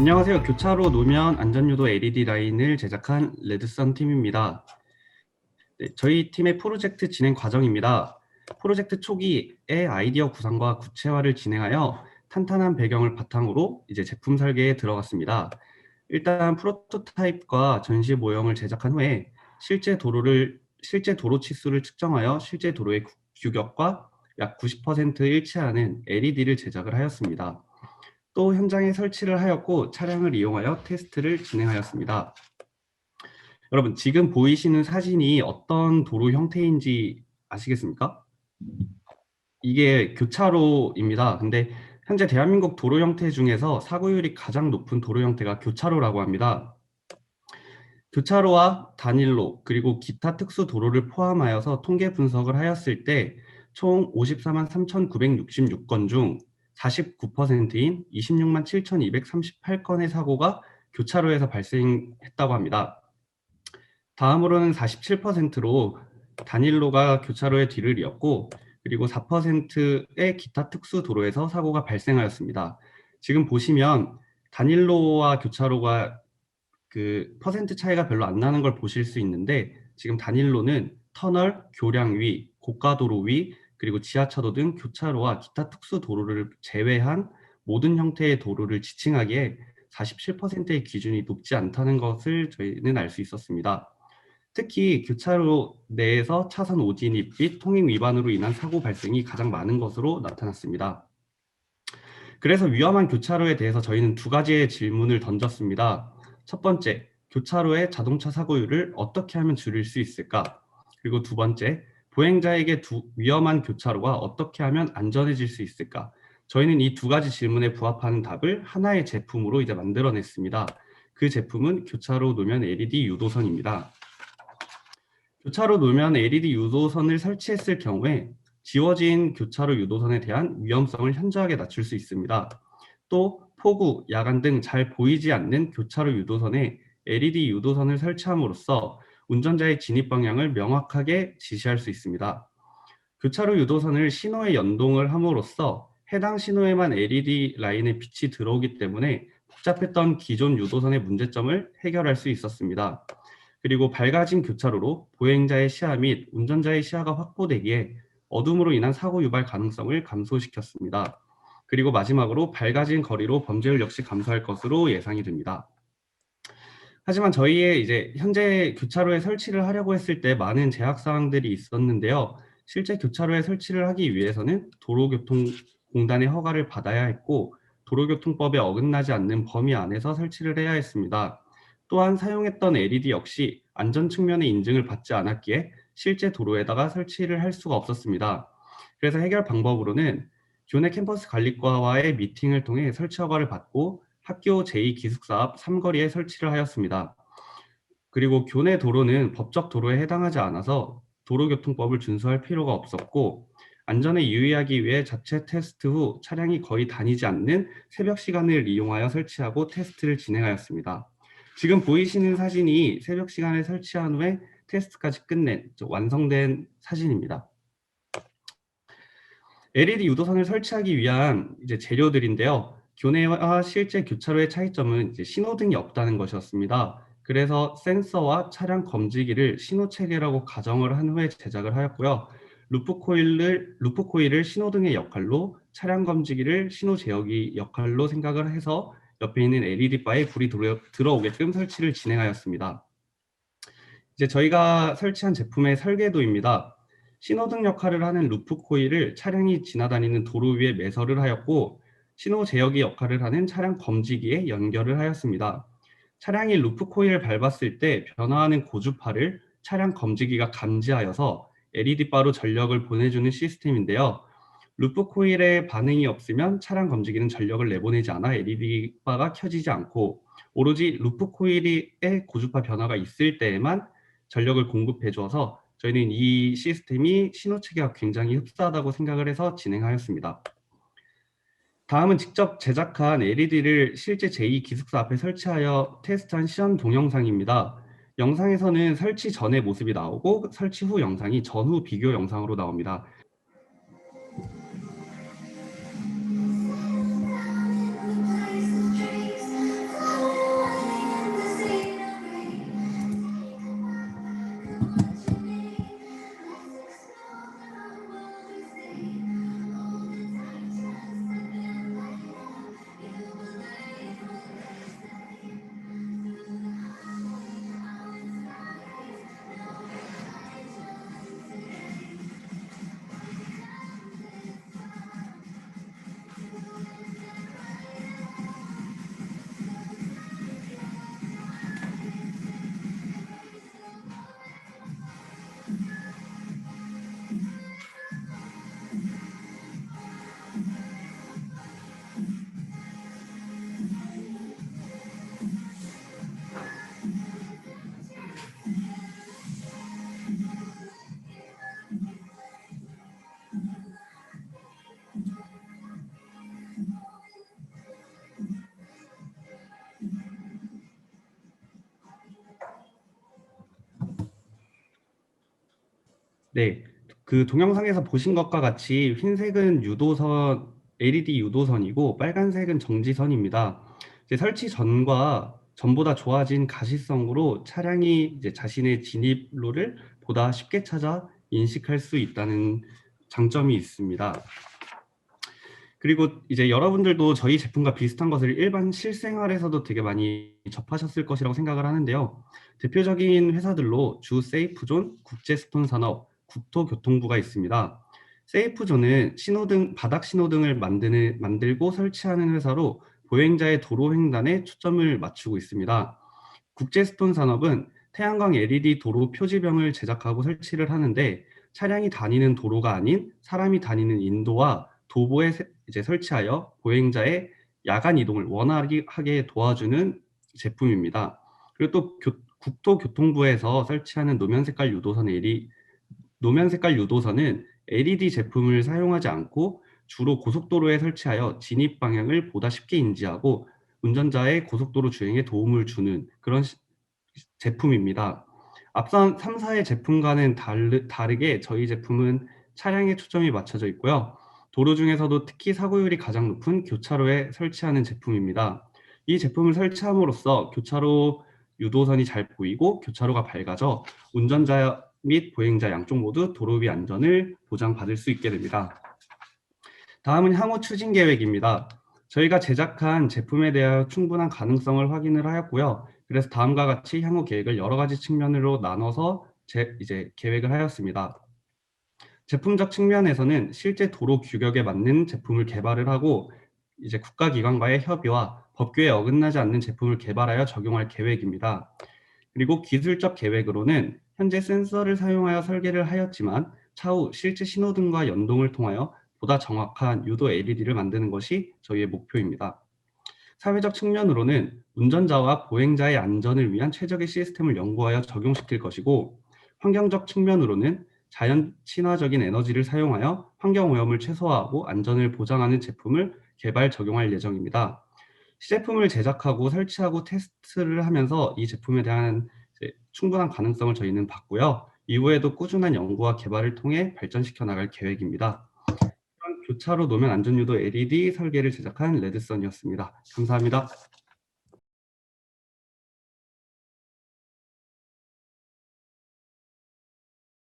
안녕하세요. 교차로 노면 안전유도 LED 라인을 제작한 레드선 팀입니다. 네, 저희 팀의 프로젝트 진행 과정입니다. 프로젝트 초기에 아이디어 구상과 구체화를 진행하여 탄탄한 배경을 바탕으로 이제 제품 설계에 들어갔습니다. 일단 프로토타입과 전시 모형을 제작한 후에 실제 도로 치수를 측정하여 실제 도로의 규격과 약 90% 일치하는 LED를 제작을 하였습니다. 또 현장에 설치를 하였고 차량을 이용하여 테스트를 진행하였습니다. 여러분, 지금 보이시는 사진이 어떤 도로 형태인지 아시겠습니까? 이게 교차로입니다. 근데 현재 대한민국 도로 형태 중에서 사고율이 가장 높은 도로 형태가 교차로라고 합니다. 교차로와 단일로 그리고 기타 특수 도로를 포함하여서 통계 분석을 하였을 때 총 54만 3,966건 중 49%인 26만 7,238건의 사고가 교차로에서 발생했다고 합니다. 다음으로는 47%로 단일로가 교차로의 뒤를 이었고, 그리고 4%의 기타 특수 도로에서 사고가 발생하였습니다. 지금 보시면 단일로와 교차로가 그 퍼센트 차이가 별로 안 나는 걸 보실 수 있는데, 지금 단일로는 터널, 교량 위, 고가도로 위, 그리고 지하차도 등 교차로와 기타 특수 도로를 제외한 모든 형태의 도로를 지칭하기에 47%의 기준이 높지 않다는 것을 저희는 알 수 있었습니다. 특히 교차로 내에서 차선 오진입 및 통행 위반으로 인한 사고 발생이 가장 많은 것으로 나타났습니다. 그래서 위험한 교차로에 대해서 저희는 두 가지의 질문을 던졌습니다. 첫 번째, 교차로의 자동차 사고율을 어떻게 하면 줄일 수 있을까? 그리고 두 번째, 보행자에게 위험한 교차로가 어떻게 하면 안전해질 수 있을까? 저희는 이 두 가지 질문에 부합하는 답을 하나의 제품으로 이제 만들어냈습니다. 그 제품은 교차로 노면 LED 유도선입니다. 교차로 노면 LED 유도선을 설치했을 경우에 지워진 교차로 유도선에 대한 위험성을 현저하게 낮출 수 있습니다. 또 폭우, 야간 등 잘 보이지 않는 교차로 유도선에 LED 유도선을 설치함으로써 운전자의 진입 방향을 명확하게 지시할 수 있습니다. 교차로 유도선을 신호에 연동을 함으로써 해당 신호에만 LED 라인의 빛이 들어오기 때문에 복잡했던 기존 유도선의 문제점을 해결할 수 있었습니다. 그리고 밝아진 교차로로 보행자의 시야 및 운전자의 시야가 확보되기에 어둠으로 인한 사고 유발 가능성을 감소시켰습니다. 그리고 마지막으로 밝아진 거리로 범죄율 역시 감소할 것으로 예상이 됩니다. 하지만 저희의 이제 현재 교차로에 설치를 하려고 했을 때 많은 제약 사항들이 있었는데요. 실제 교차로에 설치를 하기 위해서는 도로교통공단의 허가를 받아야 했고, 도로교통법에 어긋나지 않는 범위 안에서 설치를 해야 했습니다. 또한 사용했던 LED 역시 안전 측면의 인증을 받지 않았기에 실제 도로에다가 설치를 할 수가 없었습니다. 그래서 해결 방법으로는 교내 캠퍼스 관리과와의 미팅을 통해 설치 허가를 받고 학교 제2기숙사 앞 삼거리에 설치를 하였습니다. 그리고 교내 도로는 법적 도로에 해당하지 않아서 도로교통법을 준수할 필요가 없었고, 안전에 유의하기 위해 자체 테스트 후 차량이 거의 다니지 않는 새벽 시간을 이용하여 설치하고 테스트를 진행하였습니다. 지금 보이시는 사진이 새벽 시간에 설치한 후에 테스트까지 끝낸 완성된 사진입니다. LED 유도선을 설치하기 위한 이제 재료들인데요. 교내와 실제 교차로의 차이점은 이제 신호등이 없다는 것이었습니다. 그래서 센서와 차량 검지기를 신호 체계라고 가정을 한 후에 제작을 하였고요. 루프 코일을 신호등의 역할로, 차량 검지기를 신호 제어기 역할로 생각을 해서 옆에 있는 LED 바에 불이 들어오게끔 설치를 진행하였습니다. 이제 저희가 설치한 제품의 설계도입니다. 신호등 역할을 하는 루프 코일을 차량이 지나다니는 도로 위에 매설을 하였고, 신호 제어기 역할을 하는 차량 검지기에 연결을 하였습니다. 차량이 루프 코일을 밟았을 때 변화하는 고주파를 차량 검지기가 감지하여서 LED 바로 전력을 보내주는 시스템인데요. 루프 코일에 반응이 없으면 차량 검지기는 전력을 내보내지 않아 LED 바가 켜지지 않고, 오로지 루프 코일의 고주파 변화가 있을 때에만 전력을 공급해 줘서 저희는 이 시스템이 신호 체계와 굉장히 흡사하다고 생각을 해서 진행하였습니다. 다음은 직접 제작한 LED를 실제 제2기숙사 앞에 설치하여 테스트한 시연 동영상입니다. 영상에서는 설치 전의 모습이 나오고 설치 후 영상이 전후 비교 영상으로 나옵니다. 네, 그 동영상에서 보신 것과 같이 흰색은 유도선, LED 유도선이고 빨간색은 정지선입니다. 이제 설치 전과 전보다 좋아진 가시성으로 차량이 이제 자신의 진입로를 보다 쉽게 찾아 인식할 수 있다는 장점이 있습니다. 그리고 이제 여러분들도 저희 제품과 비슷한 것을 일반 실생활에서도 되게 많이 접하셨을 것이라고 생각을 하는데요. 대표적인 회사들로 주 세이프존, 국제스톤산업, 국토교통부가 있습니다. 세이프존은 신호등, 바닥 신호등을 만들고 설치하는 회사로 보행자의 도로 횡단에 초점을 맞추고 있습니다. 국제스톤 산업은 태양광 LED 도로 표지병을 제작하고 설치를 하는데 차량이 다니는 도로가 아닌 사람이 다니는 인도와 도보에 이제 설치하여 보행자의 야간 이동을 원활하게 도와주는 제품입니다. 그리고 또 국토교통부에서 설치하는 노면 색깔 유도선은 LED 제품을 사용하지 않고 주로 고속도로에 설치하여 진입 방향을 보다 쉽게 인지하고 운전자의 고속도로 주행에 도움을 주는 그런 제품입니다. 앞선 3사의 제품과는 다르게 저희 제품은 차량에 초점이 맞춰져 있고요. 도로 중에서도 특히 사고율이 가장 높은 교차로에 설치하는 제품입니다. 이 제품을 설치함으로써 교차로 유도선이 잘 보이고 교차로가 밝아져 운전자 및 보행자 양쪽 모두 도로 위 안전을 보장받을 수 있게 됩니다. 다음은 향후 추진 계획입니다. 저희가 제작한 제품에 대하여 충분한 가능성을 확인을 하였고요. 그래서 다음과 같이 향후 계획을 여러 가지 측면으로 나눠서 이제 계획을 하였습니다. 제품적 측면에서는 실제 도로 규격에 맞는 제품을 개발을 하고 이제 국가기관과의 협의와 법규에 어긋나지 않는 제품을 개발하여 적용할 계획입니다. 그리고 기술적 계획으로는 현재 센서를 사용하여 설계를 하였지만 차후 실제 신호등과 연동을 통하여 보다 정확한 유도 LED를 만드는 것이 저희의 목표입니다. 사회적 측면으로는 운전자와 보행자의 안전을 위한 최적의 시스템을 연구하여 적용시킬 것이고, 환경적 측면으로는 자연 친화적인 에너지를 사용하여 환경오염을 최소화하고 안전을 보장하는 제품을 개발 적용할 예정입니다. 시제품을 제작하고 설치하고 테스트를 하면서 이 제품에 대한 충분한 가능성을 저희는 봤고요. 이후에도 꾸준한 연구와 개발을 통해 발전시켜 나갈 계획입니다. 교차로 노면 안전유도 LED 설계를 제작한 레드선이었습니다. 감사합니다.